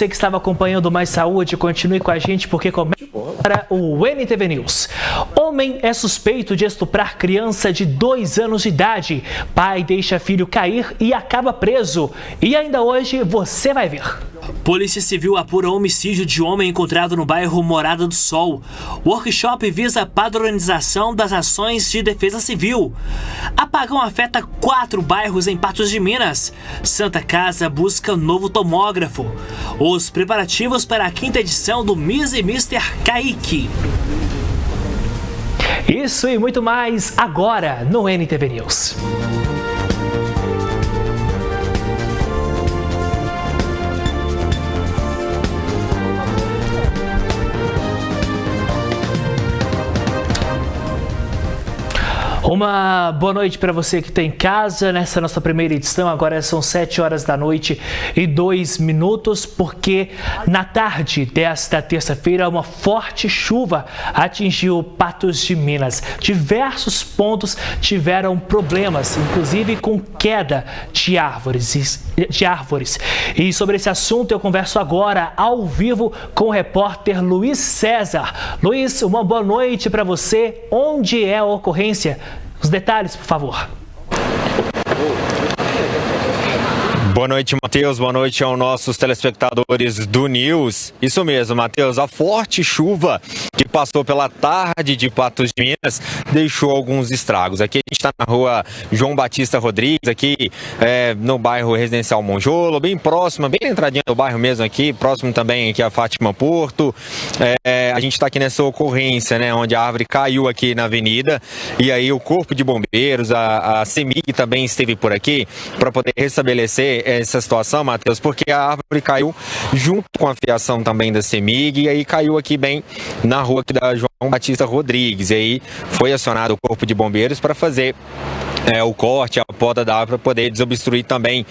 você que estava acompanhando o Mais Saúde, continue com a gente porque começa para o NTV News. Homem é suspeito de estuprar criança de 2 anos de idade. Pai deixa filho cair e acaba preso. E ainda hoje você vai ver. Polícia Civil apura homicídio de homem encontrado no bairro Morada do Sol. Workshop visa padronização das ações de defesa civil. Apagão afeta 4 bairros em Patos de Minas. Santa Casa busca novo tomógrafo. Os preparativos para a 5ª edição do Miss e Mr. Kaique. Isso e muito mais agora no NTV News. Uma boa noite para você que está em casa nessa nossa primeira edição. Agora são 7h02, porque na tarde desta terça-feira uma forte chuva atingiu Patos de Minas. Diversos pontos tiveram problemas, inclusive com queda de árvores. E sobre esse assunto eu converso agora ao vivo com o repórter Luiz César. Luiz, uma boa noite para você. Onde é a ocorrência? Os detalhes, por favor. Boa noite, Matheus. Boa noite aos nossos telespectadores do News. Isso mesmo, Matheus. A forte chuva que passou pela tarde de Patos de Minas deixou alguns estragos. Aqui a gente está na rua João Batista Rodrigues, aqui no bairro Residencial Monjolo, bem próximo, bem na entradinha do bairro mesmo aqui, próximo também aqui a Fátima Porto. A gente está aqui nessa ocorrência, né, onde a árvore caiu aqui na avenida e aí o Corpo de Bombeiros, a CEMIG também esteve por aqui para poder restabelecer essa situação, Matheus, porque a árvore caiu junto com a fiação também da CEMIG e aí caiu aqui bem na rua aqui da João Batista Rodrigues. E aí foi acionado o Corpo de Bombeiros para fazer o corte, a poda da árvore para poder desobstruir também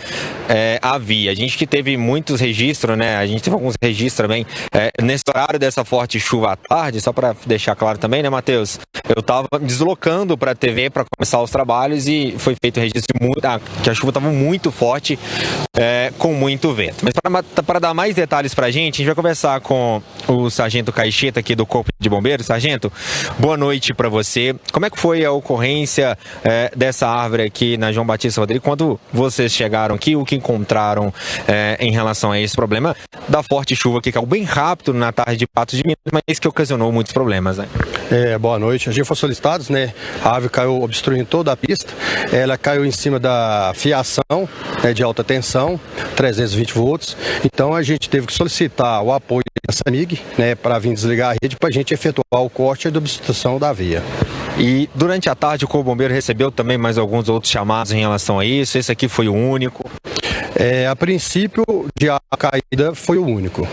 a via. A gente que teve muitos registros, né? A gente teve alguns registros também nesse horário dessa forte chuva à tarde, só para deixar claro também, né, Matheus? Eu estava deslocando para a TV para começar os trabalhos e foi feito o registro que a chuva estava muito forte, com muito vento. Mas para dar mais detalhes para a gente vai conversar com o Sargento Caixeta aqui do Corpo de Bombeiros. Sargento, boa noite para você. Como é que foi a ocorrência dessa árvore aqui na João Batista Rodrigues? Quando vocês chegaram aqui, o que encontraram em relação a esse problema da forte chuva que caiu bem rápido na tarde de Patos de Minas, mas que ocasionou muitos problemas, né? Boa noite. A gente foi solicitados, né? A árvore caiu obstruindo toda a pista. Ela caiu em cima da fiação, né, de alta tensão, 320 volts. Então a gente teve que solicitar o apoio da CEMIG, né, para vir desligar a rede para a gente efetuar o corte da obstrução da via. E durante a tarde o Corpo Bombeiro recebeu também mais alguns outros chamados em relação a isso? Esse aqui foi o único? A princípio, de a caída foi o único.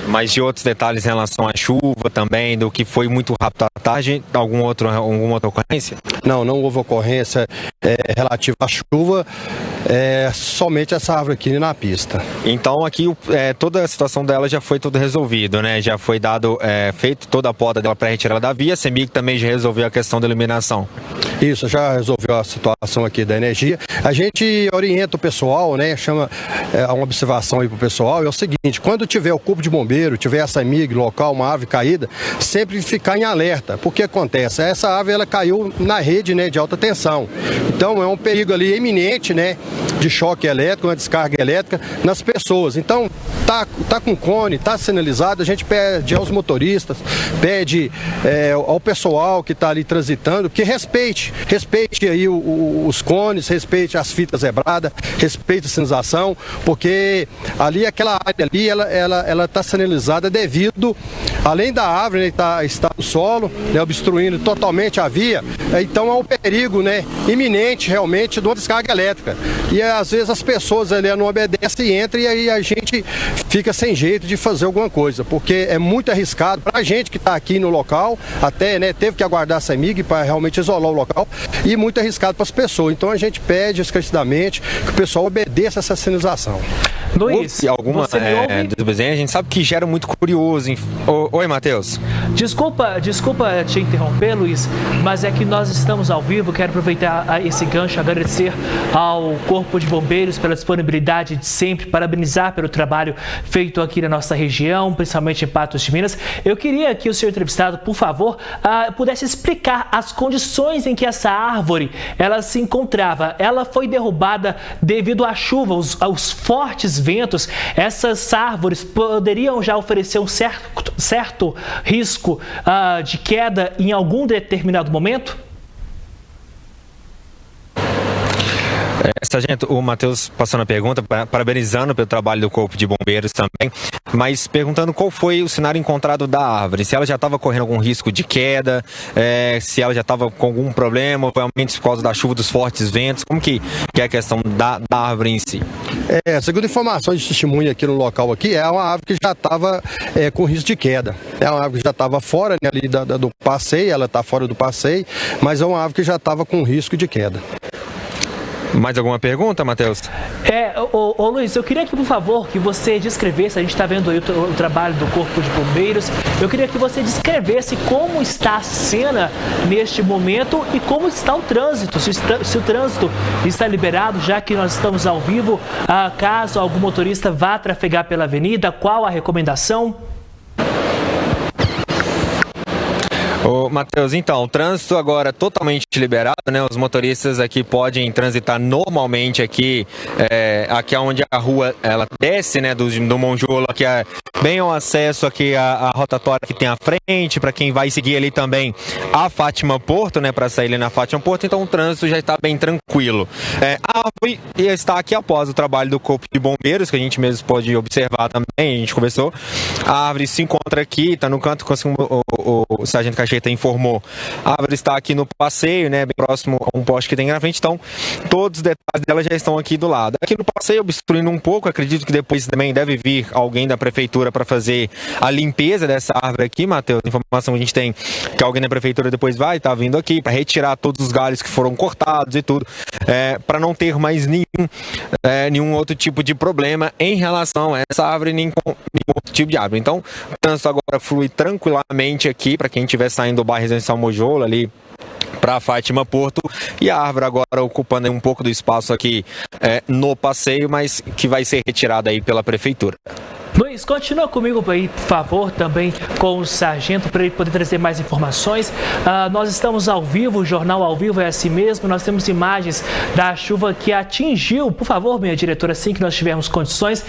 Mas de outros detalhes em relação à chuva também, do que foi muito rápido à tarde, alguma outra ocorrência? Não houve ocorrência relativa à chuva, somente essa árvore aqui na pista. Então aqui toda a situação dela já foi tudo resolvido, né? Já foi feito toda a poda dela para retirar da via. A CEMIG também já resolveu a questão da iluminação. Isso, já resolveu a situação aqui da energia. A gente orienta o pessoal, né? Chama uma observação aí pro pessoal, é o seguinte: quando tiver o Corpo de Bombeiro, tiver essa CEMIG local, uma árvore caída, sempre ficar em alerta. Porque acontece, essa árvore ela caiu na rede, né, de alta tensão. Então é um perigo ali iminente, né, de choque elétrico, uma descarga elétrica nas pessoas. Então tá com cone, tá sinalizado, a gente pede aos motoristas, pede ao pessoal que está ali transitando que respeite aí os cones, respeite as fitas zebradas, respeite a sinalização, porque ali aquela área ali ela está sinalizada devido, além da árvore, né, está no solo, né, obstruindo totalmente a via. Então é um perigo, né, iminente realmente de uma descarga elétrica. E às vezes as pessoas ali não obedecem e entram, e aí a gente fica sem jeito de fazer alguma coisa, porque é muito arriscado para a gente que está aqui no local, até, né, teve que aguardar a CEMIG para realmente isolar o local, e muito arriscado para as pessoas. Então a gente pede esclarecidamente que o pessoal obedeça essa sinalização. Luiz, alguma a gente sabe que gera muito curioso. Oi, Matheus. Desculpa te interromper, Luiz, mas é que nós estamos ao vivo. Quero aproveitar esse gancho, agradecer ao Corpo Corpo de Bombeiros pela disponibilidade de sempre, parabenizar pelo trabalho feito aqui na nossa região, principalmente em Patos de Minas. Eu queria que o senhor entrevistado, por favor, pudesse explicar as condições em que essa árvore ela se encontrava. Ela foi derrubada devido à chuva, aos fortes ventos. Essas árvores poderiam já oferecer um certo risco de queda em algum determinado momento? Sargento, o Matheus passando a pergunta, parabenizando pelo trabalho do Corpo de Bombeiros também, mas perguntando qual foi o cenário encontrado da árvore, se ela já estava correndo algum risco de queda, se ela já estava com algum problema, provavelmente por causa da chuva, dos fortes ventos, como que é a questão da árvore em si? Segundo informações de testemunha aqui no local, é uma árvore que já estava com risco de queda. É uma árvore que já estava fora, né, ali do passeio, ela está fora do passeio, mas é uma árvore que já estava com risco de queda. Mais alguma pergunta, Matheus? Luiz, eu queria que, por favor, que você descrevesse, a gente está vendo aí o trabalho do Corpo de Bombeiros, eu queria que você descrevesse como está a cena neste momento e como está o trânsito, se o trânsito está liberado, já que nós estamos ao vivo, caso algum motorista vá trafegar pela avenida, qual a recomendação? Ô, Matheus, então, o trânsito agora totalmente liberado, né? Os motoristas aqui podem transitar normalmente aqui onde a rua ela desce, né? Do Monjola, que é bem ao acesso aqui a rotatória que tem à frente, para quem vai seguir ali também a Fátima Porto, né? Para sair ali na Fátima Porto, então o trânsito já está bem tranquilo. A árvore está aqui após o trabalho do Corpo de Bombeiros, que a gente mesmo pode observar também, a gente conversou. A árvore se encontra aqui, está no canto, como o Sargento Caixeta informou. A árvore está aqui no passeio, né, bem próximo a um poste que tem na frente, então todos os detalhes dela já estão aqui do lado. Aqui no passeio, obstruindo um pouco, acredito que depois também deve vir alguém da prefeitura para fazer a limpeza dessa árvore aqui, Matheus. A informação que a gente tem que alguém da prefeitura depois vai estar vindo aqui para retirar todos os galhos que foram cortados e tudo, para não ter mais nenhum outro tipo de problema em relação a essa árvore, nem com nenhum outro tipo de árvore. Então, o trânsito agora flui tranquilamente aqui para quem estiver saindo do bairro Residencial Monjola ali para a Fátima Porto, e a árvore agora ocupando um pouco do espaço aqui no passeio, mas que vai ser retirada aí pela prefeitura. Luiz, continua comigo aí, por favor, também com o sargento, para ele poder trazer mais informações. Nós estamos ao vivo, o jornal ao vivo é assim mesmo, nós temos imagens da chuva que atingiu, por favor, minha diretora, assim que nós tivermos condições.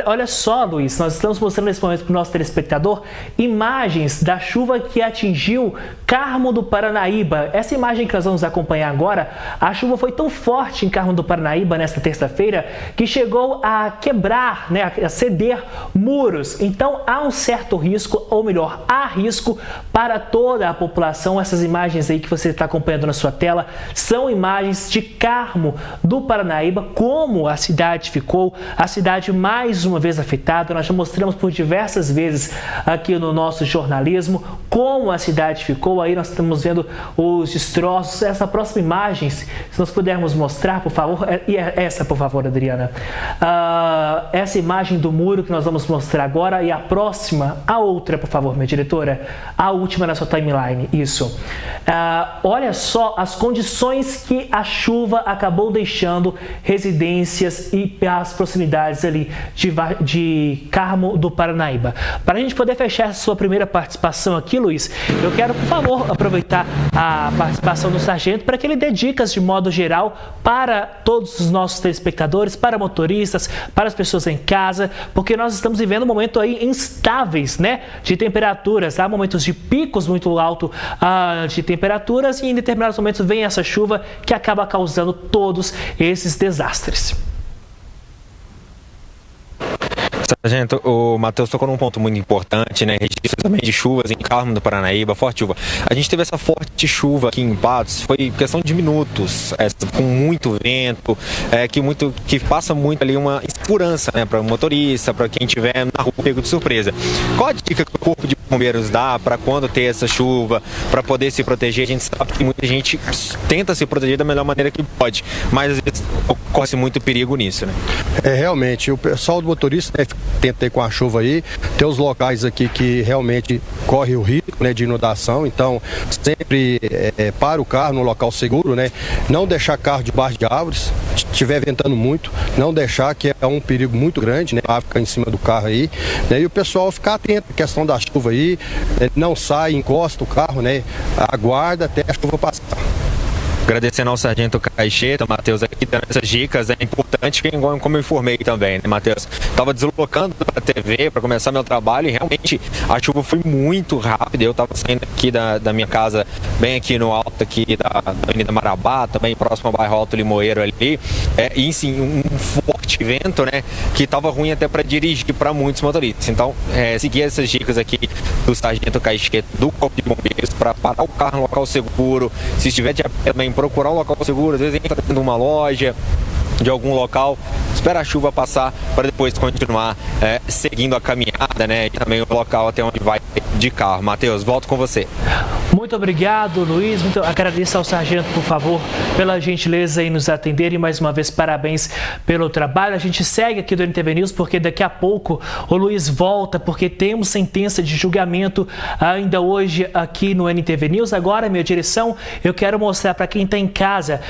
Olha só, Luiz, nós estamos mostrando nesse momento para o nosso telespectador imagens da chuva que atingiu Carmo do Paranaíba. Essa imagem que nós vamos acompanhar agora, a chuva foi tão forte em Carmo do Paranaíba nesta terça-feira que chegou a quebrar, né, a ceder muros. Então há um certo risco, ou melhor, há risco para toda a população. Essas imagens aí que você está acompanhando na sua tela são imagens de Carmo do Paranaíba, como a cidade ficou, a cidade mais uma vez afetada. Nós já mostramos por diversas vezes aqui no nosso jornalismo como a cidade ficou. Aí nós estamos vendo os destroços. Essa próxima imagem, se nós pudermos mostrar, por favor, e essa, por favor, Adriana. Essa imagem do muro que nós vamos mostrar agora, e a próxima, a outra, por favor, minha diretora, a última na sua timeline, isso. Olha só as condições que a acabou deixando residências e as proximidades ali de Carmo do Paranaíba. Para a gente poder fechar a sua primeira participação aqui, Luiz, eu quero, por favor, aproveitar a participação do sargento para que ele dê dicas de modo geral para todos os nossos telespectadores, para motoristas, para as pessoas em casa, porque nós estamos vivendo um momento aí instáveis, né, de temperaturas. Há momentos de picos muito altos de temperaturas e em determinados momentos vem essa chuva que acaba causando todos esses desastres. Sargento, o Matheus tocou num ponto muito importante, né? Registro também de chuvas em Carmo do Paranaíba, forte chuva. A gente teve essa forte chuva aqui em Patos, foi questão de minutos, com muito vento, que passa muito ali uma insegurança, né? Para o motorista, para quem estiver na rua pego de surpresa. Qual a dica que o Corpo de bombeiros dá para quando ter essa chuva, para poder se proteger? A gente sabe que muita gente tenta se proteger da melhor maneira que pode, mas às vezes ocorre muito perigo nisso, né? Realmente, o pessoal do motorista, né, tenta ir com a chuva aí, tem os locais aqui que realmente corre o risco, né, de inundação, então sempre para o carro no local seguro, né, não deixar carro debaixo de árvores, se estiver ventando muito, não deixar, que é um perigo muito grande, né, a árvore ficar em cima do carro aí, né, e o pessoal ficar atento à questão da chuva aí, não sai, encosta o carro, né, aguarda até a chuva passar. Agradecendo ao Sargento Caixeta, Matheus, aqui dando essas dicas, é importante, como eu informei também, né, Matheus? Estava deslocando para a TV para começar meu trabalho e realmente a chuva foi muito rápida. Eu estava saindo aqui da minha casa, bem aqui no alto aqui da Avenida Marabá, também próximo ao bairro Alto Limoeiro ali, e sim, um forte vento, né, que estava ruim até para dirigir para muitos motoristas. Então, seguir essas dicas aqui do Sargento Caixeta, do Corpo de Bombeiros, para parar o carro no local seguro, se estiver de também procurar um local seguro, às vezes entra dentro de uma loja, de algum local, espera a chuva passar para depois continuar seguindo a caminhada, né? E também o local até onde vai de carro. Matheus, volto com você. Muito obrigado, Luiz. Agradeço ao sargento, por favor, pela gentileza em nos atender e mais uma vez parabéns pelo trabalho. A gente segue aqui do NTV News porque daqui a pouco o Luiz volta, porque temos sentença de julgamento ainda hoje aqui no NTV News. Agora, minha direção, eu quero mostrar para quem está em casa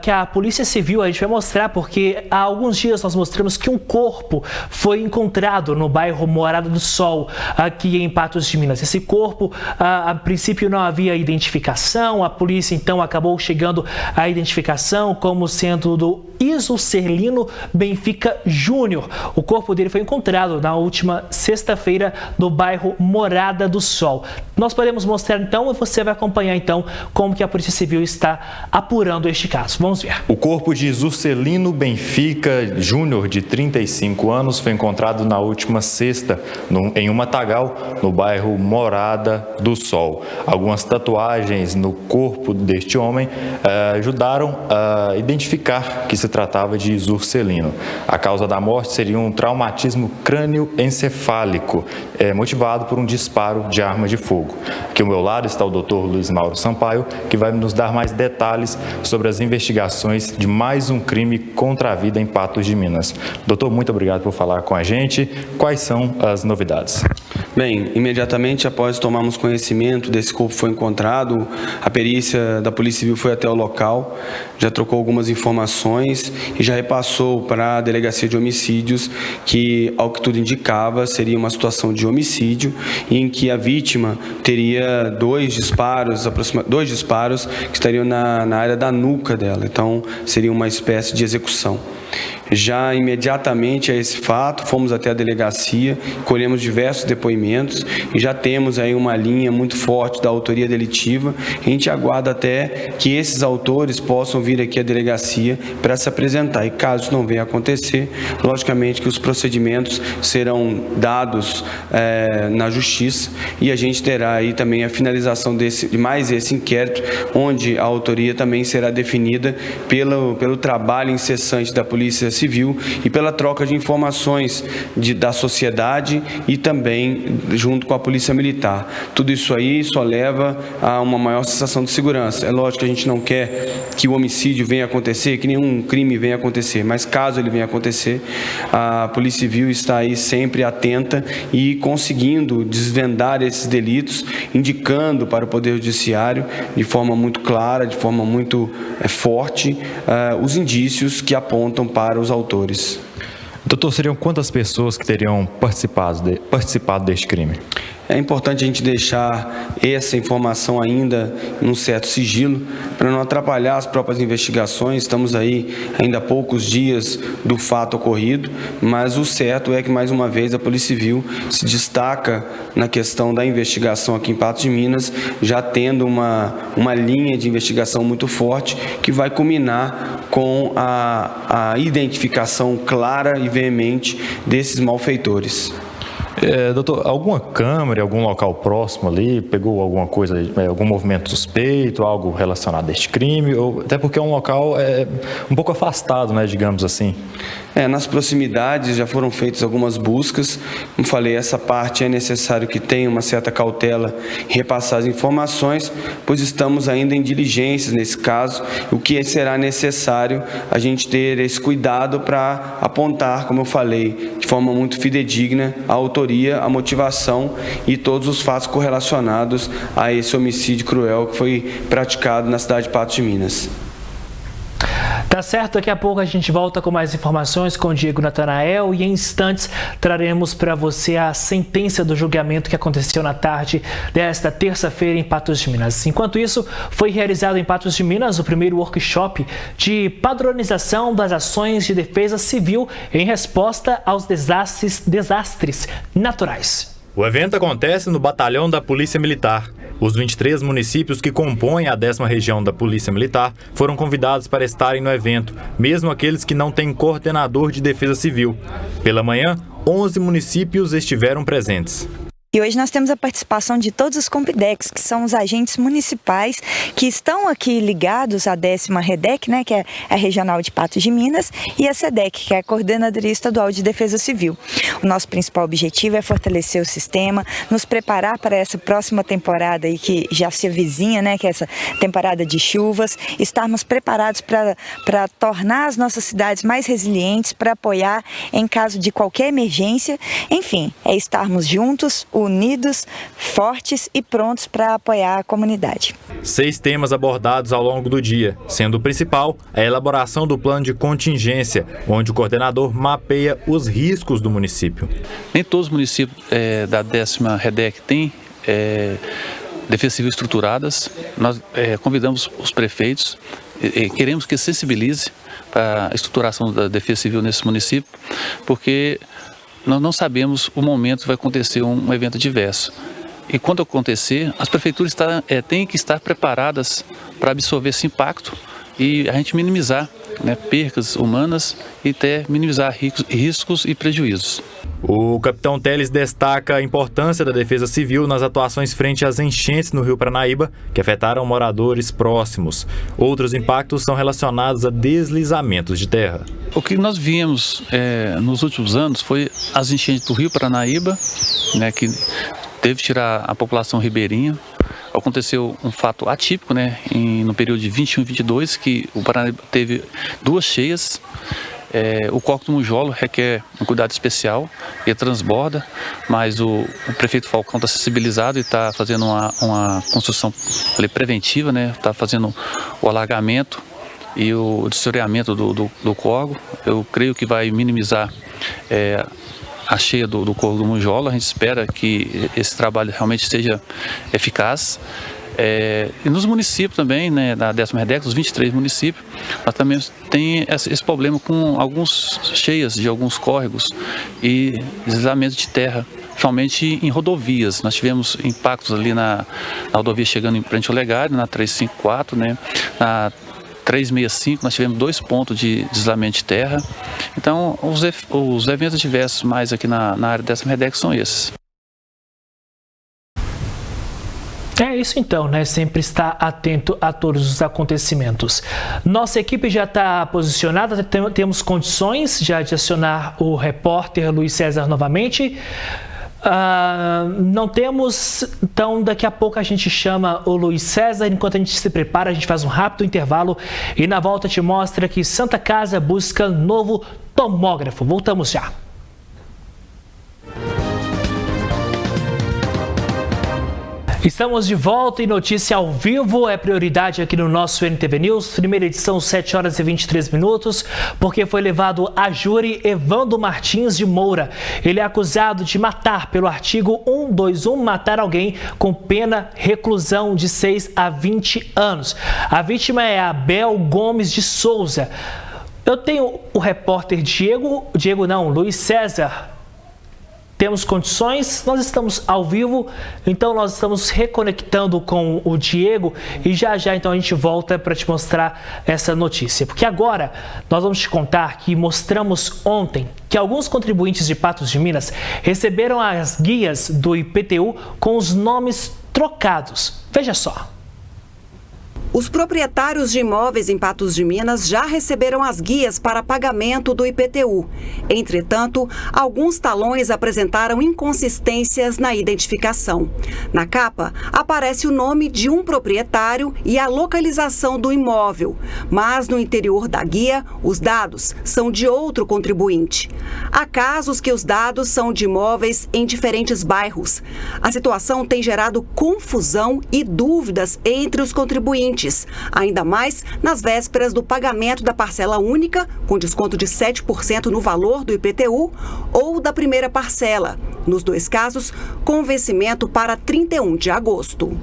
que a Polícia Civil, a gente vai mostrar porque há alguns dias nós mostramos que um corpo foi encontrado no bairro Morada do Sol, aqui em Patos de Minas. Esse corpo, a princípio, não havia identificação, a polícia então acabou chegando à identificação como sendo do Isulcelino Benfica Júnior. O corpo dele foi encontrado na última sexta-feira no bairro Morada do Sol. Nós podemos mostrar então e você vai acompanhar então como que a Polícia Civil está apurando este caso. Vamos ver. O corpo de Isulcelino Benfica Júnior, de 35 anos, foi encontrado na última sexta em um matagal no bairro Morada do Sol. Algumas tatuagens no corpo deste homem ajudaram a identificar que se tratava de Isulcelino. A causa da morte seria um traumatismo crânioencefálico, motivado por um disparo de arma de fogo. Aqui ao meu lado está o Dr. Luiz Mauro Sampaio, que vai nos dar mais detalhes sobre as investigações de mais um crime contra a vida em Patos de Minas. Doutor, muito obrigado por falar com a gente. Quais são as novidades? Bem, imediatamente após tomarmos conhecimento desse corpo foi encontrado, a perícia da Polícia Civil foi até o local, já trocou algumas informações e já repassou para a Delegacia de Homicídios que, ao que tudo indicava, seria uma situação de homicídio em que a vítima teria dois disparos que estariam na área da nuca dela, então seria uma espécie de execução. Já imediatamente a esse fato, fomos até a delegacia, colhemos diversos depoimentos e já temos aí uma linha muito forte da autoria delitiva. A gente aguarda até que esses autores possam vir aqui à delegacia para se apresentar. E caso isso não venha a acontecer, logicamente que os procedimentos serão dados na justiça e a gente terá aí também a finalização de mais esse inquérito, onde a autoria também será definida pelo trabalho incessante da Polícia Civil e pela troca de informações da sociedade e também junto com a Polícia Militar. Tudo isso aí só leva a uma maior sensação de segurança. É lógico que a gente não quer que o homicídio venha a acontecer, que nenhum crime venha a acontecer, mas caso ele venha a acontecer, a Polícia Civil está aí sempre atenta e conseguindo desvendar esses delitos, indicando para o Poder Judiciário de forma muito clara, de forma muito forte, os indícios que apontam para os autores. Doutor, seriam quantas pessoas que teriam participado deste crime? É importante a gente deixar essa informação ainda num certo sigilo, para não atrapalhar as próprias investigações. Estamos aí ainda há poucos dias do fato ocorrido, mas o certo é que, mais uma vez, a Polícia Civil se destaca na questão da investigação aqui em Patos de Minas, já tendo uma linha de investigação muito forte, que vai culminar com a identificação clara e veemente desses malfeitores. Doutor, alguma câmera, algum local próximo ali, pegou alguma coisa, algum movimento suspeito, algo relacionado a este crime? Até porque é um local um pouco afastado, né, digamos assim. Nas proximidades já foram feitas algumas buscas. Como falei, essa parte é necessário que tenha uma certa cautela em repassar as informações, pois estamos ainda em diligências nesse caso, o que será necessário a gente ter esse cuidado para apontar, como eu falei, de forma muito fidedigna a autoria, a motivação e todos os fatos correlacionados a esse homicídio cruel que foi praticado na cidade de Patos de Minas. Tá certo, daqui a pouco a gente volta com mais informações com o Diego Natanael e em instantes traremos para você a sentença do julgamento que aconteceu na tarde desta terça-feira em Patos de Minas. Enquanto isso, foi realizado em Patos de Minas o primeiro workshop de padronização das ações de defesa civil em resposta aos desastres naturais. O evento acontece no Batalhão da Polícia Militar. Os 23 municípios que compõem a 10ª Região da Polícia Militar foram convidados para estarem no evento, mesmo aqueles que não têm coordenador de defesa civil. Pela manhã, 11 municípios estiveram presentes. E hoje nós temos a participação de todos os Compidex, que são os agentes municipais que estão aqui ligados à 10ª REDEC, que é a Regional de Patos de Minas, e a SEDEC, que é a Coordenadoria Estadual de Defesa Civil. O nosso principal objetivo é fortalecer o sistema, nos preparar para essa próxima temporada aí que já se avizinha, que é essa temporada de chuvas, estarmos preparados para tornar as nossas cidades mais resilientes, para apoiar em caso de qualquer emergência. Enfim, é estarmos juntos, unidos, fortes e prontos para apoiar a comunidade. 6 temas abordados ao longo do dia, sendo o principal a elaboração do plano de contingência, onde o coordenador mapeia os riscos do município. Nem todos os municípios da 10ª REDEC têm defesa civil estruturadas. Nós convidamos os prefeitos, queremos que sensibilize para a estruturação da defesa civil nesse município, porque nós não sabemos o momento que vai acontecer um evento adverso. E quando acontecer, as prefeituras têm que estar preparadas para absorver esse impacto e a gente minimizar percas humanas e até minimizar riscos e prejuízos. O capitão Teles destaca a importância da defesa civil nas atuações frente às enchentes no Rio Paranaíba, que afetaram moradores próximos. Outros impactos são relacionados a deslizamentos de terra. O que nós vimos nos últimos anos foi as enchentes do Rio Paranaíba, que teve que tirar a população ribeirinha. Aconteceu um fato atípico, no período de 21 e 22, que o Paranaíba teve 2 cheias. O Córrego do Munjolo requer um cuidado especial, ele transborda, mas o prefeito Falcão está sensibilizado e está fazendo uma construção preventiva, está fazendo o alargamento e o dessoreamento do córrego. Eu creio que vai minimizar a cheia do Córrego do Munjolo. A gente espera que esse trabalho realmente seja eficaz. E nos municípios também, da 10ª REDEC, os 23 municípios, nós também tem esse problema com alguns cheias de alguns córregos e deslizamentos de terra, principalmente em rodovias. Nós tivemos impactos ali na rodovia chegando em frente ao Olegário, na 354, na 365, nós tivemos 2 pontos de deslizamento de terra. Então, os eventos diversos mais aqui na área da 10ª REDEC são esses. É isso então, Sempre estar atento a todos os acontecimentos. Nossa equipe já está posicionada, temos condições já de acionar o repórter Luiz César novamente. Não temos, então daqui a pouco a gente chama o Luiz César. Enquanto a gente se prepara, a gente faz um rápido intervalo e na volta te mostra que Santa Casa busca novo tomógrafo. Voltamos já. Estamos de volta e notícia ao vivo é prioridade aqui no nosso NTV News. Primeira edição, 7 horas e 23 minutos, porque foi levado a júri Evandro Martins de Moura. Ele é acusado de matar pelo artigo 121, matar alguém com pena reclusão de 6 a 20 anos. A vítima é Abel Gomes de Souza. Eu tenho o repórter Luiz César. Temos condições, nós estamos ao vivo, então nós estamos reconectando com o Diego e já então a gente volta para te mostrar essa notícia. Porque agora nós vamos te contar que mostramos ontem que alguns contribuintes de Patos de Minas receberam as guias do IPTU com os nomes trocados. Veja só. Os proprietários de imóveis em Patos de Minas já receberam as guias para pagamento do IPTU. Entretanto, alguns talões apresentaram inconsistências na identificação. Na capa, aparece o nome de um proprietário e a localização do imóvel, mas no interior da guia, os dados são de outro contribuinte. Há casos que os dados são de imóveis em diferentes bairros. A situação tem gerado confusão e dúvidas entre os contribuintes, ainda mais nas vésperas do pagamento da parcela única, com desconto de 7% no valor do IPTU, ou da primeira parcela, nos dois casos, com vencimento para 31 de agosto.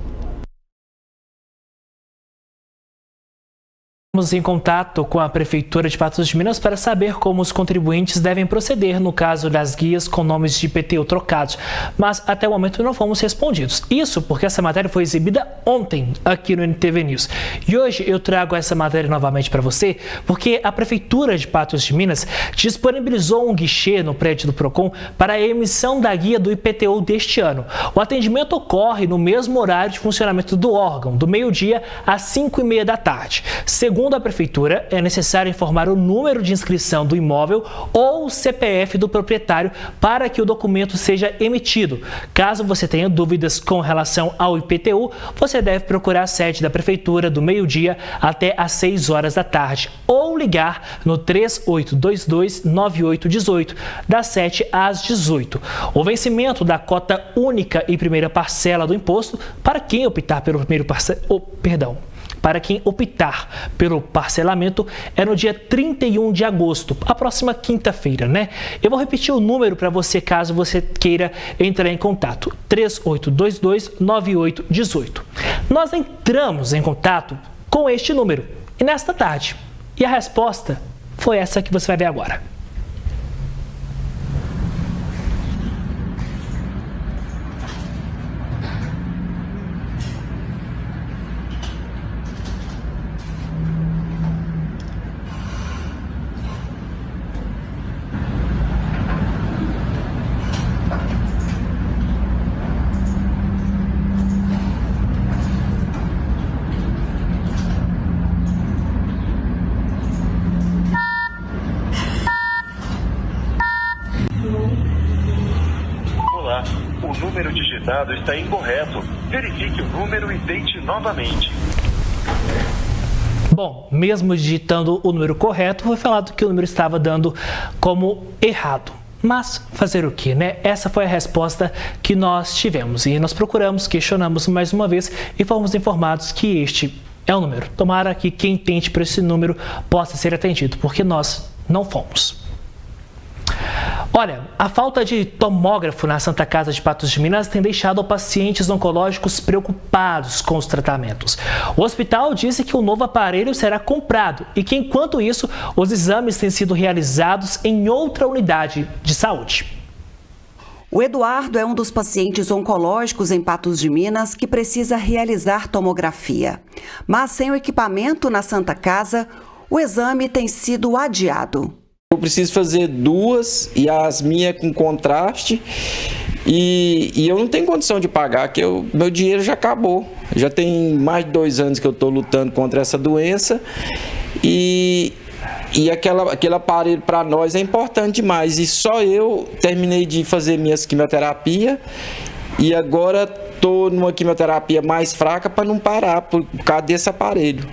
Estamos em contato com a Prefeitura de Patos de Minas para saber como os contribuintes devem proceder no caso das guias com nomes de IPTU trocados, mas até o momento não fomos respondidos. Isso porque essa matéria foi exibida ontem aqui no NTV News. E hoje eu trago essa matéria novamente para você, porque a Prefeitura de Patos de Minas disponibilizou um guichê no prédio do Procon para a emissão da guia do IPTU deste ano. O atendimento ocorre no mesmo horário de funcionamento do órgão, do meio-dia às 5h30 da tarde. Segundo a Prefeitura, é necessário informar o número de inscrição do imóvel ou o CPF do proprietário para que o documento seja emitido. Caso você tenha dúvidas com relação ao IPTU, você deve procurar a sede da Prefeitura do meio-dia até às 6 horas da tarde ou ligar no 3822-9818, das 7 às 18. O vencimento da cota única e primeira parcela do imposto para quem optar pelo Para quem optar pelo parcelamento é no dia 31 de agosto, a próxima quinta-feira, né? Eu vou repetir o número para você caso você queira entrar em contato, 3822-9818. Nós entramos em contato com este número e nesta tarde, e a resposta foi essa que você vai ver agora. O número digitado está incorreto. Verifique o número e tente novamente. Bom, mesmo digitando o número correto, foi falado que o número estava dando como errado. Mas fazer o quê, né? Essa foi a resposta que nós tivemos. E nós procuramos, questionamos mais uma vez e fomos informados que este é o número. Tomara que quem tente por esse número possa ser atendido, porque nós não fomos. Olha, a falta de tomógrafo na Santa Casa de Patos de Minas tem deixado pacientes oncológicos preocupados com os tratamentos. O hospital disse que o novo aparelho será comprado e que, enquanto isso, os exames têm sido realizados em outra unidade de saúde. O Eduardo é um dos pacientes oncológicos em Patos de Minas que precisa realizar tomografia. Mas sem o equipamento na Santa Casa, o exame tem sido adiado. Eu preciso fazer 2 e as minhas com contraste e eu não tenho condição de pagar, que meu dinheiro já acabou. Já tem mais de 2 anos que eu estou lutando contra essa doença e aquele aparelho para nós é importante demais. E só eu terminei de fazer minhas quimioterapia e agora estou numa quimioterapia mais fraca para não parar por causa desse aparelho.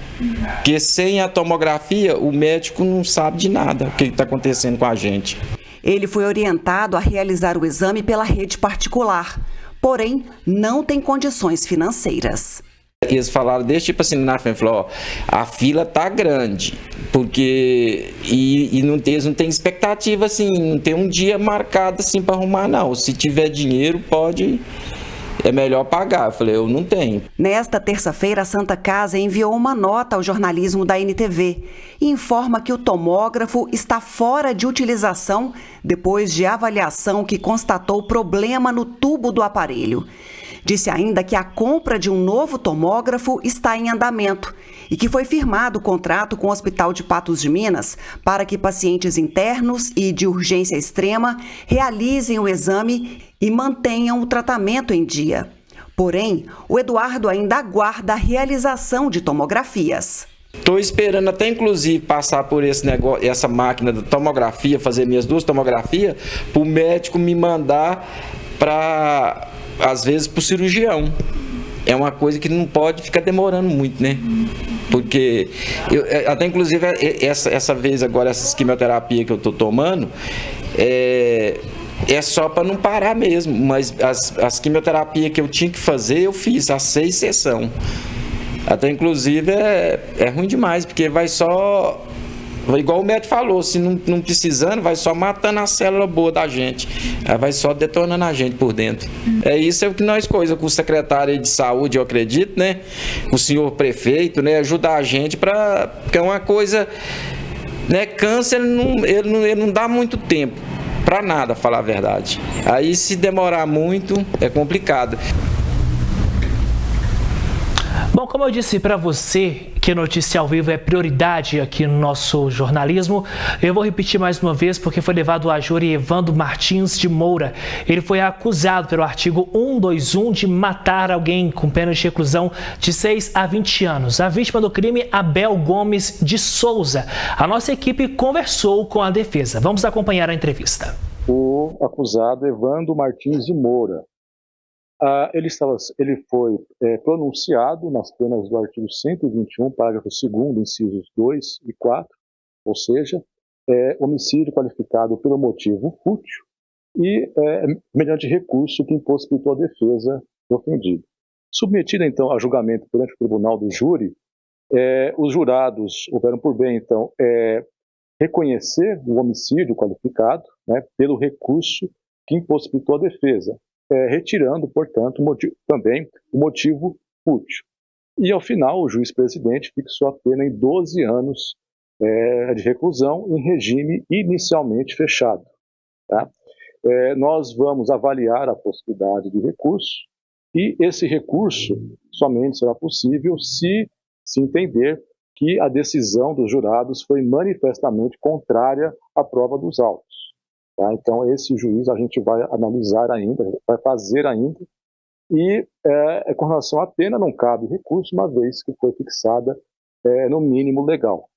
Porque sem a tomografia, o médico não sabe de nada o que está acontecendo com a gente. Ele foi orientado a realizar o exame pela rede particular, porém não tem condições financeiras. Eles falaram desse tipo assim na frente, falou, a fila tá grande, porque eles não tem expectativa assim, não tem um dia marcado assim para arrumar não. Se tiver dinheiro, pode... É melhor pagar. Eu falei, eu não tenho. Nesta terça-feira, a Santa Casa enviou uma nota ao jornalismo da NTV e informa que o tomógrafo está fora de utilização depois de avaliação que constatou problema no tubo do aparelho. Disse ainda que a compra de um novo tomógrafo está em andamento e que foi firmado o contrato com o Hospital de Patos de Minas para que pacientes internos e de urgência extrema realizem o exame e mantenham o tratamento em dia. Porém, o Eduardo ainda aguarda a realização de tomografias. Estou esperando até inclusive passar por esse negócio, essa máquina da tomografia, fazer minhas 2 tomografias, para o médico me mandar para, às vezes, para o cirurgião. É uma coisa que não pode ficar demorando muito, né? Porque, até inclusive, essa vez agora, essa quimioterapia que eu estou tomando, é só para não parar mesmo, mas as quimioterapias que eu tinha que fazer, eu fiz, as 6 sessões. Até inclusive é ruim demais, porque vai só, igual o médico falou, se não precisando, vai só matando a célula boa da gente, vai só detonando a gente por dentro. Isso é o que nós coisa com o secretário de saúde, eu acredito, né? O senhor prefeito, né? Ajudar a gente porque é uma coisa, né? Câncer, ele não dá muito tempo para nada, falar a verdade. Aí se demorar muito, é complicado. Bom, como eu disse para você que notícia ao vivo é prioridade aqui no nosso jornalismo, eu vou repetir mais uma vez porque foi levado a júri Evandro Martins de Moura. Ele foi acusado pelo artigo 121 de matar alguém com pena de reclusão de 6 a 20 anos. A vítima do crime, Abel Gomes de Souza. A nossa equipe conversou com a defesa. Vamos acompanhar a entrevista. O acusado Evandro Martins de Moura. Ele foi pronunciado nas penas do artigo 121, parágrafo 2º, incisos 2 e 4, ou seja, homicídio qualificado pelo motivo fútil e mediante recurso que impossibilitou a defesa do ofendido. Submetido, então, a julgamento perante o tribunal do júri, os jurados houveram por bem, então, reconhecer o homicídio qualificado, né, pelo recurso que impossibilitou a defesa, retirando, portanto, também o motivo fútil. E, ao final, o juiz-presidente fixou a pena em 12 anos de reclusão em regime inicialmente fechado. Tá? Nós vamos avaliar a possibilidade de recurso e esse recurso somente será possível se entender que a decisão dos jurados foi manifestamente contrária à prova dos autos. Tá? Então, esse juiz a gente vai analisar ainda, vai fazer ainda, e com relação à pena não cabe recurso, uma vez que foi fixada no mínimo legal.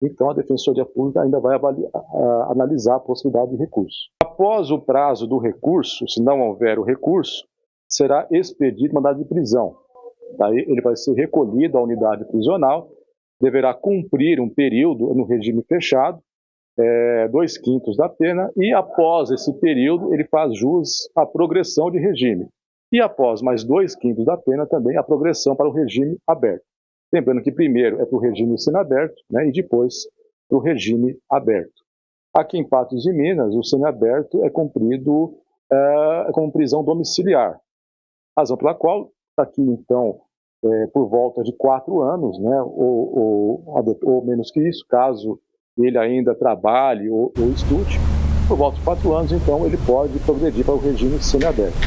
Então, a Defensoria Pública ainda vai analisar a possibilidade de recurso. Após o prazo do recurso, se não houver o recurso, será expedido mandado de prisão. Daí ele vai ser recolhido à unidade prisional, deverá cumprir um período no regime fechado, 2/5 da pena, e após esse período ele faz jus à progressão de regime. E após mais 2/5 da pena também a progressão para o regime aberto. Lembrando que primeiro é para o regime semiaberto, né, e depois para o regime aberto. Aqui em Patos de Minas, o semiaberto é cumprido como prisão domiciliar. Razão pela qual está aqui então por volta de 4 anos, né, ou menos que isso, caso ele ainda trabalhe ou estude, por volta de 4 anos, então ele pode progredir para o regime semiaberto.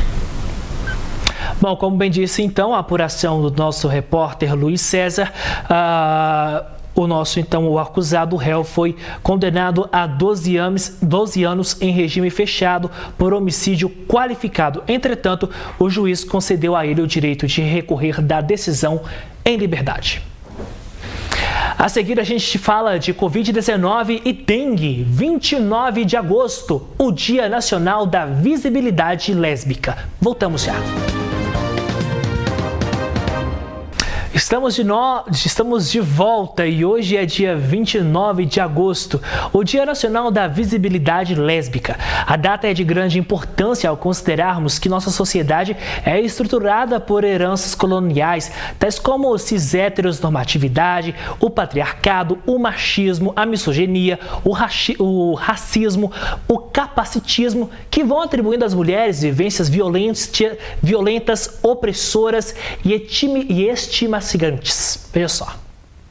Bom, como bem disse, então, a apuração do nosso repórter Luiz César, o acusado, o réu, foi condenado a 12 anos em regime fechado por homicídio qualificado. Entretanto, o juiz concedeu a ele o direito de recorrer da decisão em liberdade. A seguir, a gente fala de Covid-19 e dengue. 29 de agosto, o Dia Nacional da Visibilidade Lésbica. Voltamos já. Estamos de volta e hoje é dia 29 de agosto, o Dia Nacional da Visibilidade Lésbica. A data é de grande importância ao considerarmos que nossa sociedade é estruturada por heranças coloniais, tais como cis-heteronormatividade, o patriarcado, o machismo, a misoginia, o racismo, o capacitismo, que vão atribuindo às mulheres vivências violentas, opressoras e estimacionistas. Veja só.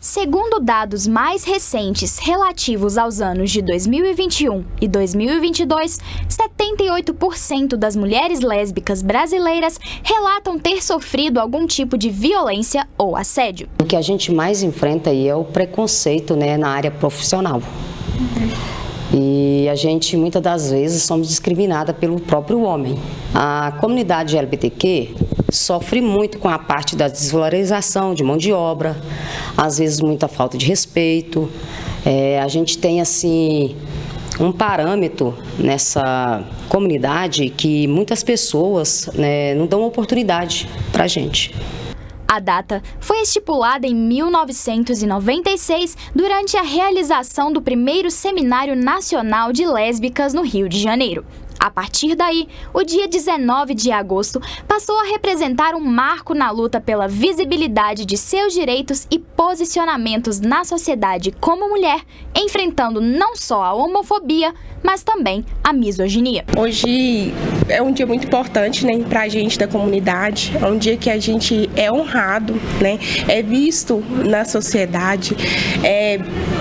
Segundo dados mais recentes relativos aos anos de 2021 e 2022, 78% das mulheres lésbicas brasileiras relatam ter sofrido algum tipo de violência ou assédio. O que a gente mais enfrenta aí é o preconceito, né, na área profissional. E a gente, muitas das vezes, somos discriminadas pelo próprio homem. A comunidade LGBTQ sofre muito com a parte da desvalorização de mão de obra, às vezes muita falta de respeito. A gente tem assim um parâmetro nessa comunidade que muitas pessoas, né, não dão oportunidade para a gente. A data foi estipulada em 1996 durante a realização do primeiro Seminário Nacional de Lésbicas no Rio de Janeiro. A partir daí, o dia 19 de agosto passou a representar um marco na luta pela visibilidade de seus direitos e posicionamentos na sociedade como mulher, enfrentando não só a homofobia, mas também a misoginia. Hoje é um dia muito importante, né, para a gente da comunidade, é um dia que a gente é honrado, né, é visto na sociedade,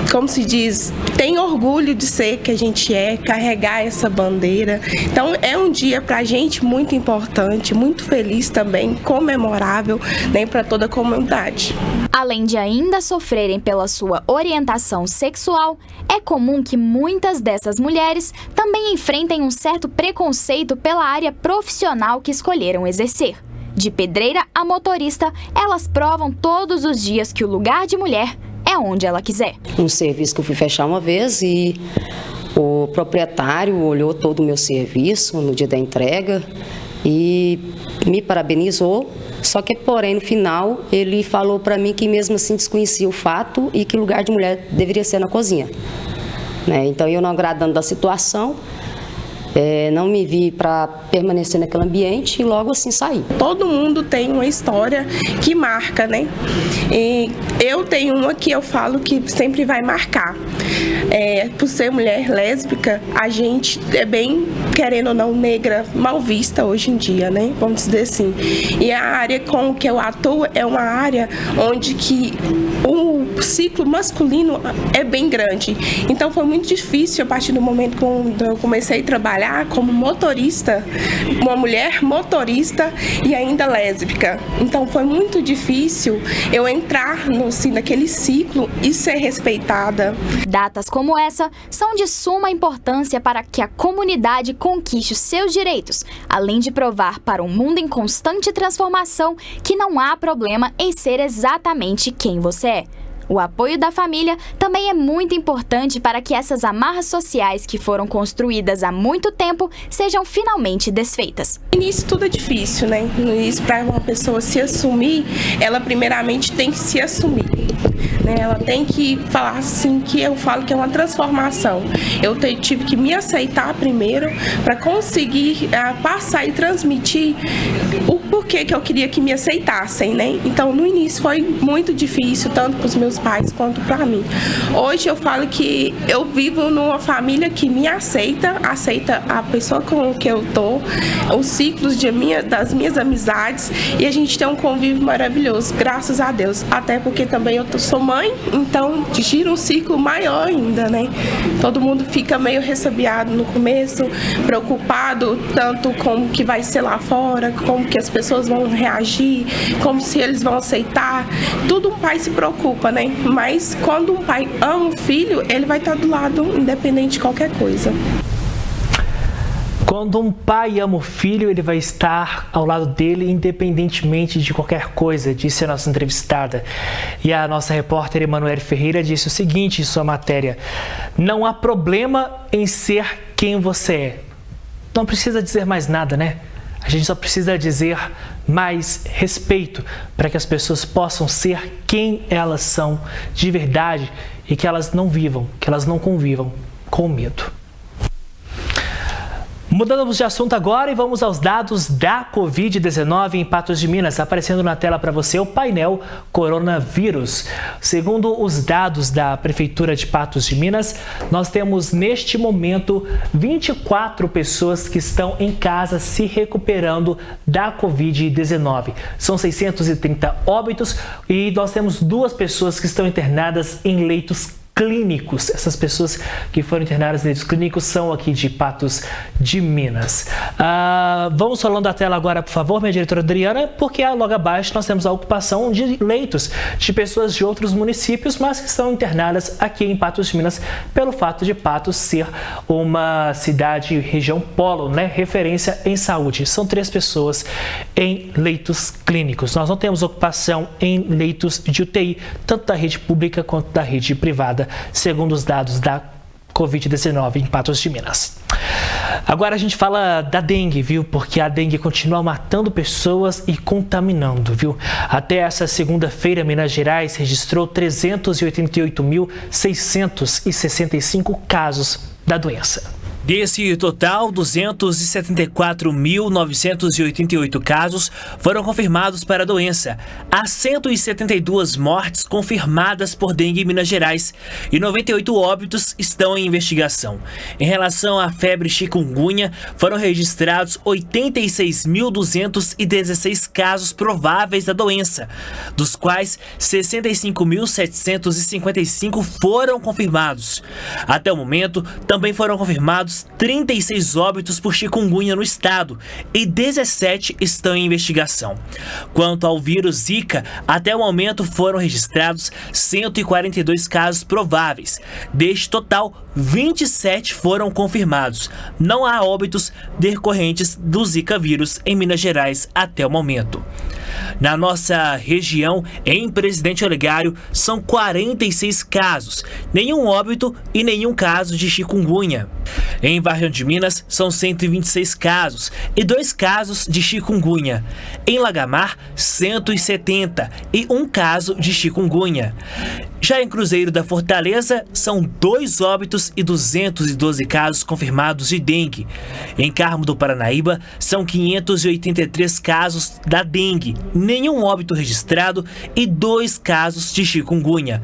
como se diz, tem orgulho de ser que a gente carregar essa bandeira. Então é um dia para a gente muito importante, muito feliz também, comemorável, né, para toda a comunidade. Além de ainda sofrerem pela sua orientação sexual, é comum que muitas dessas mulheres também enfrentem um certo preconceito pela área profissional que escolheram exercer. De pedreira a motorista, elas provam todos os dias que o lugar de mulher é onde ela quiser. Um serviço que eu fui fechar uma vez e o proprietário olhou todo o meu serviço no dia da entrega e me parabenizou, só que, porém, no final, ele falou para mim que mesmo assim desconhecia o fato e que o lugar de mulher deveria ser na cozinha. Então, eu não agradando da situação, não me vi para permanecer naquele ambiente e logo assim saí. Todo mundo tem uma história que marca, né? E eu tenho uma que eu falo que sempre vai marcar. Por ser mulher lésbica, a gente é bem, querendo ou não, negra, mal vista hoje em dia, né? Vamos dizer assim. E a área com que eu atuo é uma área onde que o ciclo masculino é bem grande. Então foi muito difícil a partir do momento quando eu comecei a trabalhar como motorista, uma mulher motorista e ainda lésbica. Então foi muito difícil eu entrar naquele ciclo e ser respeitada. Datas como essa são de suma importância para que a comunidade conquiste os seus direitos, além de provar para um mundo em constante transformação que não há problema em ser exatamente quem você é. O apoio da família também é muito importante para que essas amarras sociais que foram construídas há muito tempo sejam finalmente desfeitas. No início tudo é difícil, né? No início, para uma pessoa se assumir, ela primeiramente tem que se assumir. Ela tem que falar assim, que eu falo que é uma transformação. Eu tive que me aceitar primeiro para conseguir passar e transmitir o porquê que eu queria que me aceitassem, né? Então, no início foi muito difícil, tanto para os meus pais quanto para mim. Hoje eu falo que eu vivo numa família que me aceita a pessoa com que eu tô, os ciclos das minhas amizades, e a gente tem um convívio maravilhoso, graças a Deus. Até porque também eu sou mãe, então gira um ciclo maior ainda, né? Todo mundo fica meio ressabiado no começo, preocupado tanto com o que vai ser lá fora, como que as pessoas vão reagir, como se eles vão aceitar. Tudo um pai se preocupa, né? Mas quando um pai ama o filho, ele vai estar do lado, independente de qualquer coisa. Quando um pai ama o filho, ele vai estar ao lado dele independentemente de qualquer coisa, disse a nossa entrevistada. E a nossa repórter Emanuele Ferreira disse o seguinte em sua matéria: não há problema em ser quem você é. Não precisa dizer mais nada, né? A gente só precisa dizer mais respeito para que as pessoas possam ser quem elas são de verdade e que elas não vivam, que elas não convivam com medo. Mudamos de assunto agora e vamos aos dados da Covid-19 em Patos de Minas. Aparecendo na tela para você o painel coronavírus. Segundo os dados da Prefeitura de Patos de Minas, nós temos neste momento 24 pessoas que estão em casa se recuperando da Covid-19. São 630 óbitos e nós temos 2 pessoas que estão internadas em leitos clínicos. Essas pessoas que foram internadas em leitos clínicos são aqui de Patos de Minas. Vamos falando da tela agora, por favor, minha diretora Adriana, porque logo abaixo nós temos a ocupação de leitos de pessoas de outros municípios, mas que estão internadas aqui em Patos de Minas, pelo fato de Patos ser uma cidade, região polo, né? Referência em saúde. São 3 pessoas em leitos clínicos. Nós não temos ocupação em leitos de UTI, tanto da rede pública quanto da rede privada, segundo os dados da Covid-19 em Patos de Minas. Agora a gente fala da dengue, viu? Porque a dengue continua matando pessoas e contaminando, viu? Até essa segunda-feira, Minas Gerais registrou 388.665 casos da doença. Desse total, 274.988 casos foram confirmados para a doença. Há 172 mortes confirmadas por dengue em Minas Gerais e 98 óbitos estão em investigação. Em relação à febre chikungunya, foram registrados 86.216 casos prováveis da doença, dos quais 65.755 foram confirmados. Até o momento, também foram confirmados 36 óbitos por chikungunya no estado e 17 estão em investigação. Quanto ao vírus Zika, até o momento foram registrados 142 casos prováveis. Deste total, 27 foram confirmados. Não há óbitos decorrentes do Zika vírus em Minas Gerais até o momento. Na nossa região, em Presidente Olegário, são 46 casos, nenhum óbito e nenhum caso de chikungunya. Em Vargem de Minas, são 126 casos e 2 casos de chikungunya. Em Lagamar, 170 e 1 caso de chikungunya. Já em Cruzeiro da Fortaleza, são 2 óbitos e 212 casos confirmados de dengue. Em Carmo do Paranaíba, são 583 casos da dengue, nenhum óbito registrado e 2 casos de chikungunya.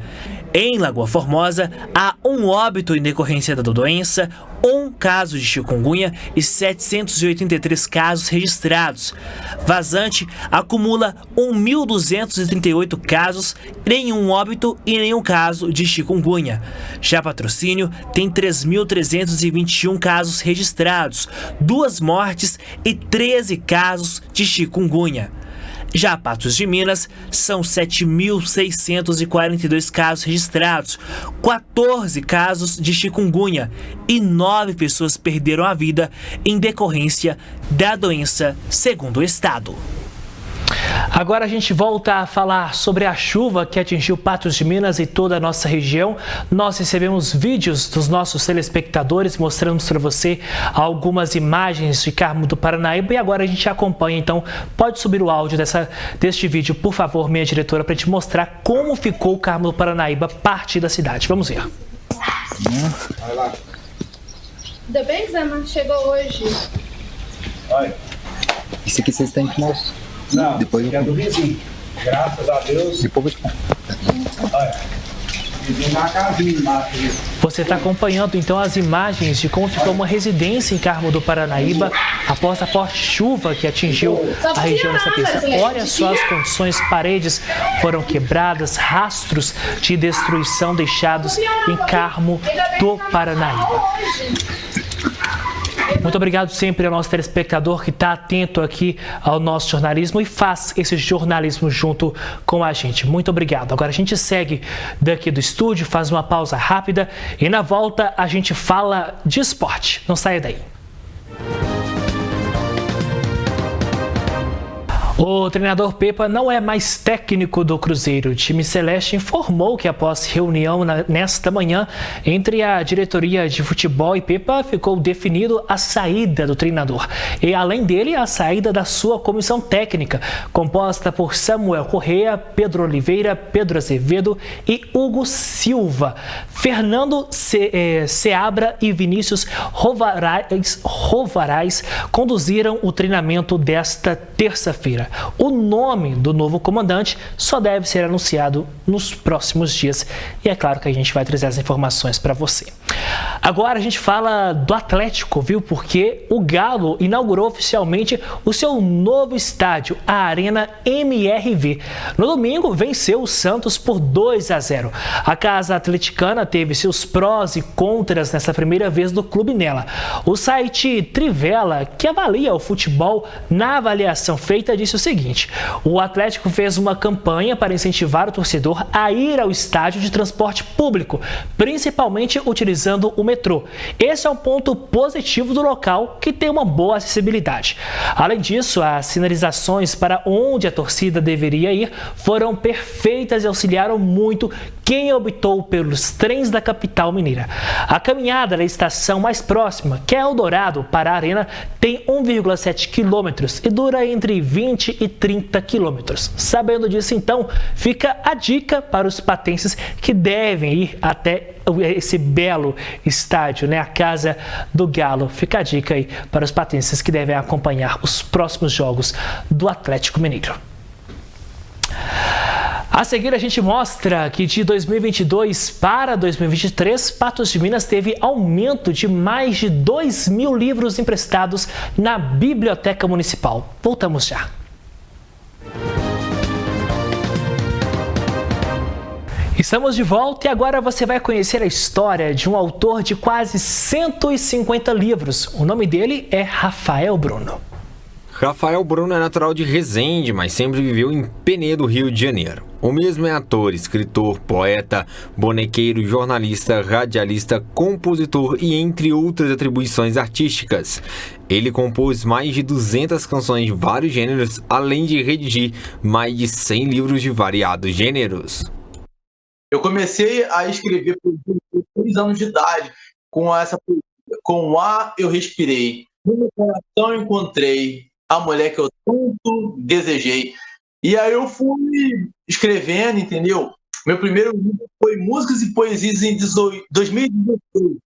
Em Lagoa Formosa, há 1 óbito em decorrência da doença, 1 caso de chikungunya e 783 casos registrados. Vazante acumula 1.238 casos, nenhum óbito e nenhum caso de chikungunya. Já Patrocínio tem 3.321 casos registrados, 2 mortes e 13 casos de chikungunya. Já Patos de Minas, são 7.642 casos registrados, 14 casos de chikungunya e 9 pessoas perderam a vida em decorrência da doença, segundo o estado. Agora a gente volta a falar sobre a chuva que atingiu Patos de Minas e toda a nossa região. Nós recebemos vídeos dos nossos telespectadores, mostramos para você algumas imagens de Carmo do Paranaíba e agora a gente acompanha. Então, pode subir o áudio deste vídeo, por favor, minha diretora, para te mostrar como ficou o Carmo do Paranaíba, parte da cidade. Vamos ver. Vai lá. Ainda bem que Zé Marcos chegou hoje. Olha. Isso aqui vocês têm que mostrar. Não, depois eu... é do vizinho. Graças a Deus. Depois eu te conto. Olha, vizinho na casinha embaixo. Você está acompanhando então as imagens de como ficou uma residência em Carmo do Paranaíba após a forte chuva que atingiu a região dessa terça. Olha só as condições, paredes foram quebradas, rastros de destruição deixados em Carmo do Paranaíba. Muito obrigado sempre ao nosso telespectador que está atento aqui ao nosso jornalismo e faz esse jornalismo junto com a gente. Muito obrigado. Agora a gente segue daqui do estúdio, faz uma pausa rápida e na volta a gente fala de esporte. Não saia daí. O treinador Pepa não é mais técnico do Cruzeiro. O time celeste informou que após reunião nesta manhã entre a diretoria de futebol e Pepa, ficou definido a saída do treinador. E além dele, a saída da sua comissão técnica, composta por Samuel Correia, Pedro Oliveira, Pedro Azevedo e Hugo Silva. Fernando Seabra e Vinícius Rovarais conduziram o treinamento desta terça-feira. O nome do novo comandante só deve ser anunciado nos próximos dias e é claro que a gente vai trazer as informações para você. Agora a gente fala do Atlético, viu? Porque o Galo inaugurou oficialmente o seu novo estádio, a Arena MRV. No domingo, venceu o Santos por 2-0. A casa atleticana teve seus prós e contras nessa primeira vez do clube nela. O site Trivela, que avalia o futebol, na avaliação feita, disse o seguinte: o Atlético fez uma campanha para incentivar o torcedor a ir ao estádio de transporte público, principalmente utilizando o metrô. Esse é um ponto positivo do local, que tem uma boa acessibilidade. Além disso, as sinalizações para onde a torcida deveria ir foram perfeitas e auxiliaram muito quem optou pelos trens da capital mineira. A caminhada da estação mais próxima, que é Eldorado, para a Arena, tem 1,7 quilômetros e dura entre 20 e 30 quilômetros. Sabendo disso, então, fica a dica para os patenses que devem ir até esse belo estádio, né? A Casa do Galo. Fica a dica aí para os patenses que devem acompanhar os próximos jogos do Atlético Mineiro. A seguir, a gente mostra que de 2022 para 2023, Patos de Minas teve aumento de mais de 2.000 livros emprestados na Biblioteca Municipal. Voltamos já. Estamos de volta e agora você vai conhecer a história de um autor de quase 150 livros. O nome dele é Rafael Bruno. Rafael Bruno é natural de Resende, mas sempre viveu em Penedo, Rio de Janeiro. O mesmo é ator, escritor, poeta, bonequeiro, jornalista, radialista, compositor e entre outras atribuições artísticas. Ele compôs mais de 200 canções de vários gêneros, além de redigir mais de 100 livros de variados gêneros. Eu comecei a escrever por 3 anos de idade, com essa poesia. Com o ar eu respirei, no meu coração eu encontrei a mulher que eu tanto desejei. E aí eu fui escrevendo, entendeu? Meu primeiro livro foi Músicas e Poesias em 2016,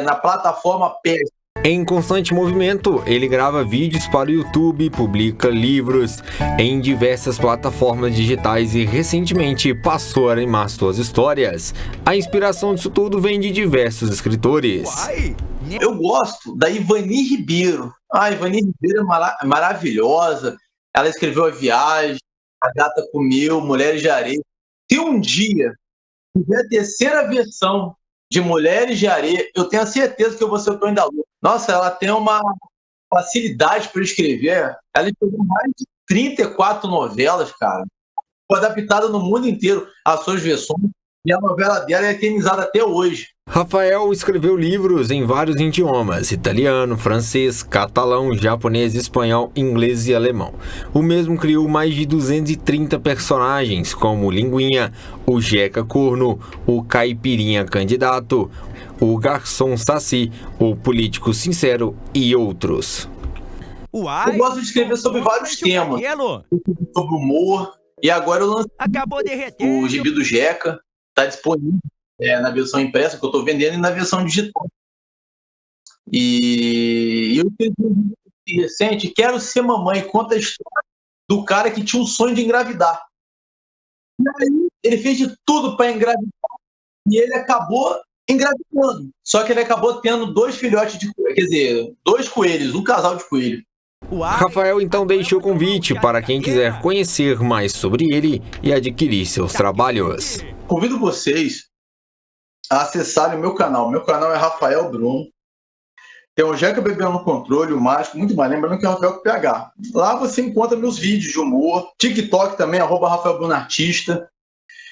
na plataforma PES. Em constante movimento, ele grava vídeos para o YouTube, publica livros em diversas plataformas digitais e recentemente passou a animar suas histórias. A inspiração disso tudo vem de diversos escritores. Eu gosto da Ivani Ribeiro. A Ivani Ribeiro é maravilhosa. Ela escreveu A Viagem, A Gata Comeu, Mulheres de Areia. Se um dia tiver a terceira versão de Mulheres de Areia, eu tenho a certeza que eu vou ser o Tonho da Lua. Nossa, ela tem uma facilidade para escrever. Ela escreveu mais de 34 novelas, cara. Foi adaptada no mundo inteiro as suas versões. E a novela dela é eternizada até hoje. Rafael escreveu livros em vários idiomas: italiano, francês, catalão, japonês, espanhol, inglês e alemão. O mesmo criou mais de 230 personagens, como o Linguinha, o Jeca Corno, o Caipirinha Candidato, o Garçom Saci, o Político Sincero e outros. Eu gosto de escrever sobre vários temas. Sobre humor. E agora eu lancei o Gibi do Jeca. Está disponível na versão impressa, que eu estou vendendo, e na versão digital. E eu fiz um vídeo recente, Quero Ser Mamãe, conta a história do cara que tinha um sonho de engravidar. E aí ele fez de tudo para engravidar, e ele acabou engravidando. Só que ele acabou tendo 2 filhotes de coelho, quer dizer, 2 coelhos, um casal de coelho. Rafael então deixa o convite para quem quiser conhecer mais sobre ele e adquirir seus trabalhos. Convido vocês a acessarem o meu canal. Meu canal é Rafael Bruno. Tem o Jeca Bebendo no Controle, o Mágico, muito mais. Lembrando que é Rafael com PH. Lá você encontra meus vídeos de humor. TikTok também, @Rafael Bruno Artista.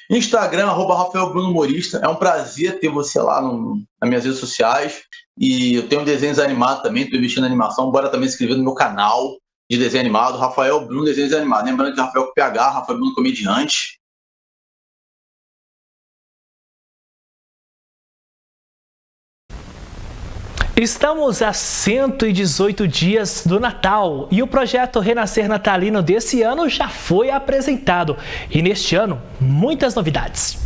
Instagram, @Rafael Bruno Humorista. É um prazer ter você lá nas minhas redes sociais. E eu tenho desenhos animados também, estou investindo em animação. Bora também se inscrever no meu canal de desenho animado, Rafael Bruno Desenhos Animados. Lembrando que é Rafael com PH, Rafael Bruno Comediante. Estamos a 118 dias do Natal e o projeto Renascer Natalino desse ano já foi apresentado. E neste ano, muitas novidades.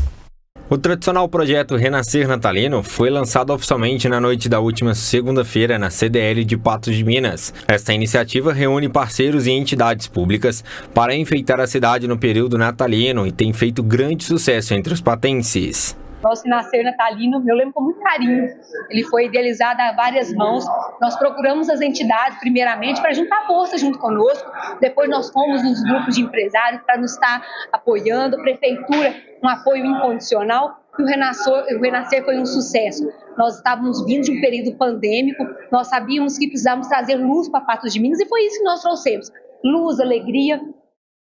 O tradicional projeto Renascer Natalino foi lançado oficialmente na noite da última segunda-feira na CDL de Patos de Minas. Esta iniciativa reúne parceiros e entidades públicas para enfeitar a cidade no período natalino e tem feito grande sucesso entre os patenses. Nosso Renascer Natalino, eu lembro com muito carinho, ele foi idealizado a várias mãos. Nós procuramos as entidades primeiramente para juntar força junto conosco, depois nós fomos nos grupos de empresários para nos estar apoiando, a prefeitura, um apoio incondicional, e o Renascer foi um sucesso. Nós estávamos vindo de um período pandêmico, nós sabíamos que precisávamos trazer luz para Patos de Minas e foi isso que nós trouxemos, luz, alegria.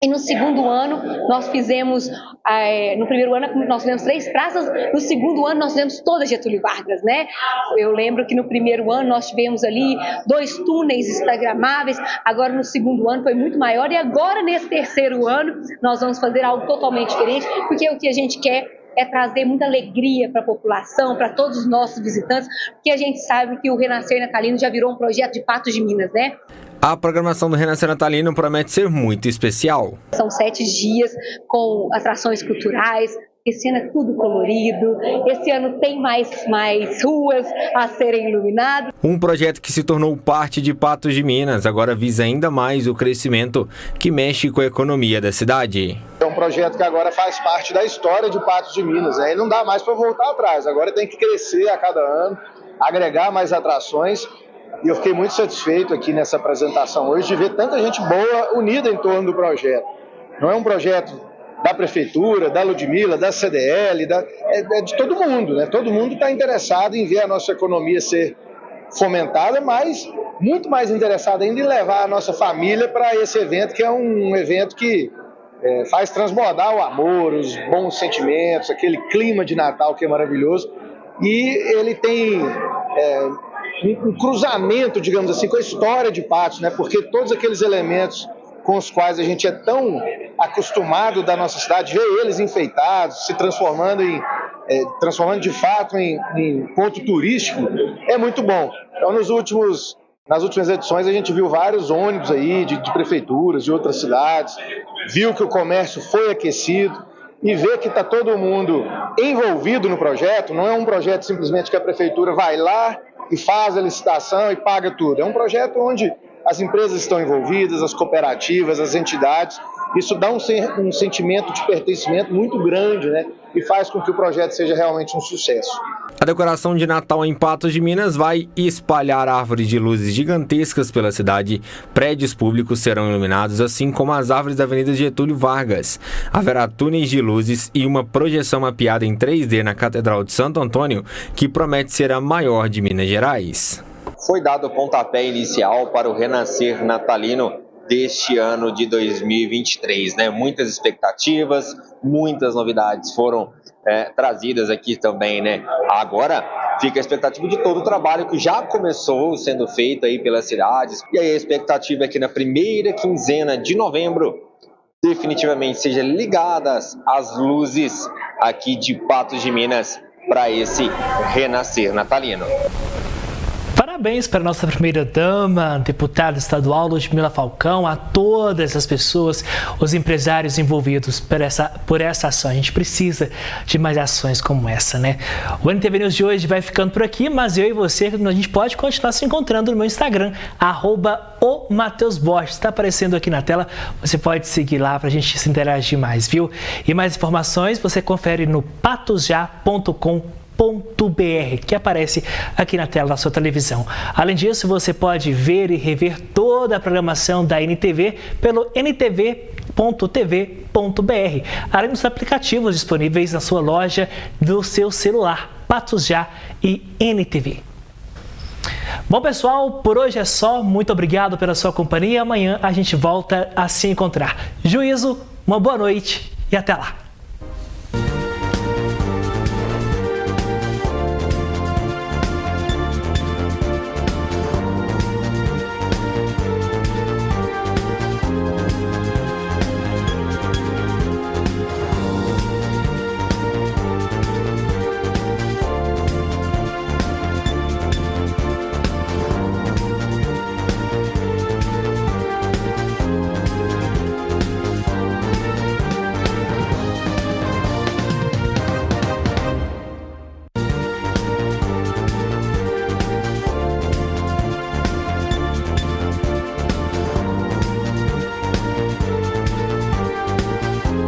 E no segundo ano, nós fizemos, no primeiro ano nós fizemos 3 praças, no segundo ano nós fizemos toda Getúlio Vargas, né? Eu lembro que no primeiro ano nós tivemos ali 2 túneis instagramáveis, agora no segundo ano foi muito maior e agora nesse terceiro ano nós vamos fazer algo totalmente diferente, porque o que a gente quer é trazer muita alegria para a população, para todos os nossos visitantes, porque a gente sabe que o Renascer Natalino já virou um projeto de Patos de Minas, né? A programação do Renascer Natalino promete ser muito especial. São 7 dias com atrações culturais. Esse ano é tudo colorido. Esse ano tem mais ruas a serem iluminadas. Um projeto que se tornou parte de Patos de Minas, agora visa ainda mais o crescimento que mexe com a economia da cidade. É um projeto que agora faz parte da história de Patos de Minas, né? E não dá mais para voltar atrás. Agora tem que crescer a cada ano, agregar mais atrações. E eu fiquei muito satisfeito aqui nessa apresentação hoje de ver tanta gente boa unida em torno do projeto. Não é um projeto da Prefeitura, da Ludmila, da CDL, é de todo mundo, né? Todo mundo está interessado em ver a nossa economia ser fomentada, mas muito mais interessado ainda em levar a nossa família para esse evento, que é um evento que faz transbordar o amor, os bons sentimentos, aquele clima de Natal que é maravilhoso. E ele tem um cruzamento, digamos assim, com a história de Patos, né? Porque todos aqueles elementos com os quais a gente é tão acostumado da nossa cidade, ver eles enfeitados, se transformando de fato em ponto turístico, é muito bom. Então, nas últimas edições, a gente viu vários ônibus aí de prefeituras, de outras cidades, viu que o comércio foi aquecido, e ver que está todo mundo envolvido no projeto. Não é um projeto simplesmente que a prefeitura vai lá e faz a licitação e paga tudo. É um projeto onde as empresas estão envolvidas, as cooperativas, as entidades. Isso dá um sentimento de pertencimento muito grande, né? E faz com que o projeto seja realmente um sucesso. A decoração de Natal em Patos de Minas vai espalhar árvores de luzes gigantescas pela cidade, prédios públicos serão iluminados, assim como as árvores da Avenida Getúlio Vargas. Haverá túneis de luzes e uma projeção mapeada em 3D na Catedral de Santo Antônio, que promete ser a maior de Minas Gerais. Foi dado o pontapé inicial para o Renascer Natalino deste ano de 2023, né? Muitas expectativas, muitas novidades foram trazidas aqui também, né? Agora fica a expectativa de todo o trabalho que já começou sendo feito aí pelas cidades, e aí a expectativa é que na primeira quinzena de novembro definitivamente sejam ligadas as luzes aqui de Patos de Minas para esse Renascer Natalino. Parabéns para a nossa primeira-dama, deputada estadual Ludmila Falcão, a todas as pessoas, os empresários envolvidos por essa ação. A gente precisa de mais ações como essa, né? O NTV News de hoje vai ficando por aqui, mas eu e você, a gente pode continuar se encontrando no meu Instagram, @omateusborges. Está aparecendo aqui na tela, você pode seguir lá para a gente se interagir mais, viu? E mais informações você confere no patosja.com.br, que aparece aqui na tela da sua televisão. Além disso, você pode ver e rever toda a programação da NTV pelo ntv.tv.br, além dos aplicativos disponíveis na sua loja do seu celular, Patos Já e NTV. Bom, pessoal, por hoje é só. Muito obrigado pela sua companhia. Amanhã a gente volta a se encontrar. Juízo, uma boa noite e até lá.